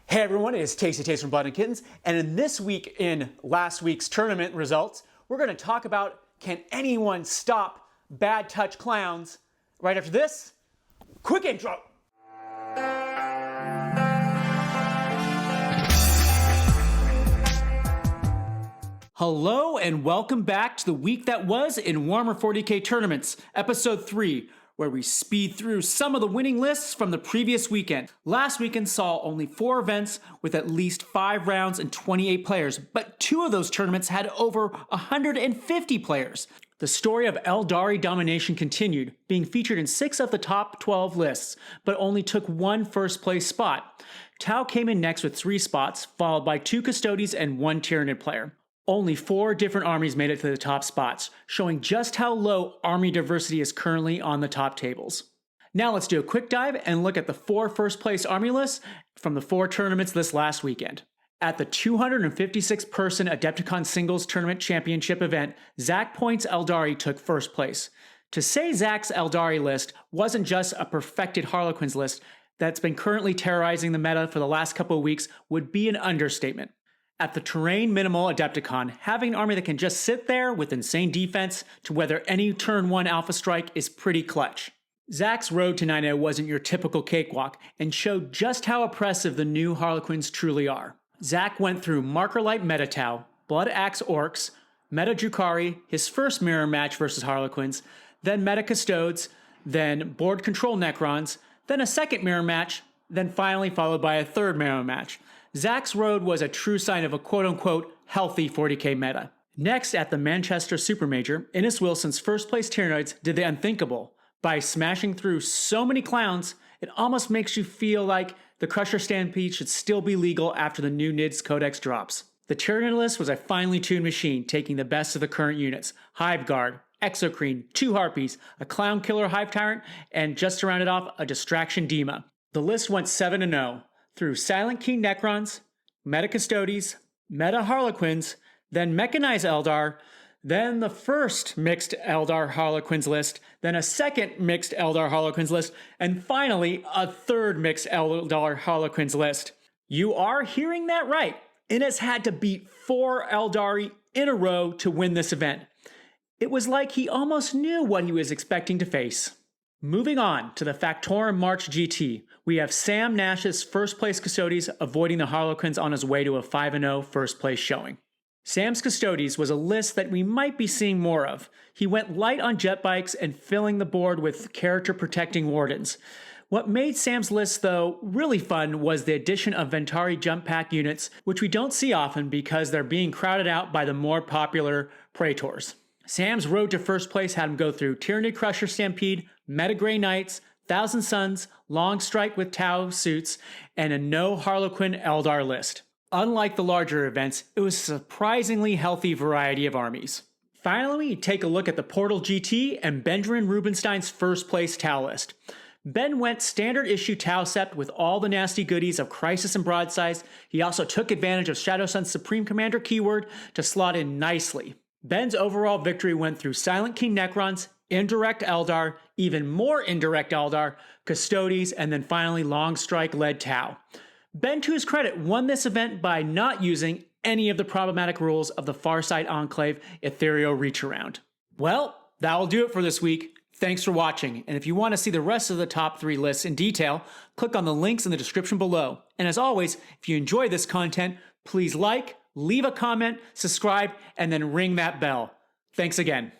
Hey everyone, it's Tasty Taste from Blood and Kittens, and in this week in last week's tournament results, we're going to talk about can anyone stop bad touch clowns. Right after this, quick intro. Hello and welcome back to the week that was in Warhammer 40k tournaments, episode 3. Where we speed through some of the winning lists from the previous weekend. Last weekend saw only 4 events with at least 5 rounds and 28 players, but 2 of those tournaments had over 150 players. The story of Aeldari domination continued, being featured in 6 of the top 12 lists, but only took 1 first place spot. Tau came in next with 3 spots, followed by 2 Custodes and 1 Tyranid player. Only 4 different armies made it to the top spots, showing just how low army diversity is currently on the top tables. Now let's do a quick dive and look at the 4 first place army lists from the 4 tournaments this last weekend. At the 256 person Adepticon Singles Tournament Championship event, Zach Point's Aeldari took first place. To say Zach's Aeldari list wasn't just a perfected Harlequins list that's been currently terrorizing the meta for the last couple of weeks would be an understatement. At the terrain minimal Adepticon, having an army that can just sit there with insane defense to weather any turn 1 alpha strike is pretty clutch. Zach's road to 9-0 wasn't your typical cakewalk and showed just how oppressive the new Harlequins truly are. Zach went through Marker Light Meta Tau, Blood Axe Orcs, Meta Drukhari, his first mirror match versus Harlequins, then Meta Custodes, then Board Control Necrons, then a second mirror match, then finally followed by a third mirror match. Zach's road was a true sign of a quote-unquote healthy 40k meta. Next, at the Manchester Supermajor, Innes Wilson's first place Tyranids did the unthinkable. By smashing through so many clowns, it almost makes you feel like the Crusher Stampede should still be legal after the new NIDS Codex drops. The Tyranid list was a finely tuned machine, taking the best of the current units. Hive Guard, Exocrine, 2 Harpies, a Clown Killer Hive Tyrant, and just to round it off, a Distraction Dema. The list went 7-0. Through Silent King Necrons, Meta Custodes, Meta Harlequins, then Mechanized Eldar, then the first mixed Eldar Harlequins list, then a second mixed Eldar Harlequins list, and finally a third mixed Eldar Harlequins list. You are hearing that right. Innes had to beat 4 Aeldari in a row to win this event. It was like he almost knew what he was expecting to face. Moving on to the Factorum March GT, we have Sam Nash's first place Custodes avoiding the Harlequins on his way to a 5-0 first place showing. Sam's Custodes was a list that we might be seeing more of. He went light on jet bikes and filling the board with character protecting wardens. What made Sam's list though really fun was the addition of Ventari jump pack units, which we don't see often because they're being crowded out by the more popular Praetors. Sam's road to first place had him go through Tyranid Crusher Stampede, Meta Grey Knights, Thousand Suns, Long Strike with Tau suits, and a no Harlequin Eldar list. Unlike the larger events, it was a surprisingly healthy variety of armies. Finally, we take a look at the Portal GT and Benjamin Rubenstein's first place Tau list. Ben went standard issue Tau Sept with all the nasty goodies of Crisis and Broadsides. He also took advantage of Shadow Sun's Supreme Commander keyword to slot in nicely. Ben's overall victory went through Silent King Necrons, Indirect Eldar, even more Indirect Eldar, Custodes, and then finally Long Strike-led Tau. Ben, to his credit, won this event by not using any of the problematic rules of the Farside Enclave Ethereal Reach Around. Well, that'll do it for this week. Thanks for watching, and if you want to see the rest of the top 3 lists in detail, click on the links in the description below. And as always, if you enjoy this content, please like, leave a comment, subscribe, and then ring that bell. Thanks again.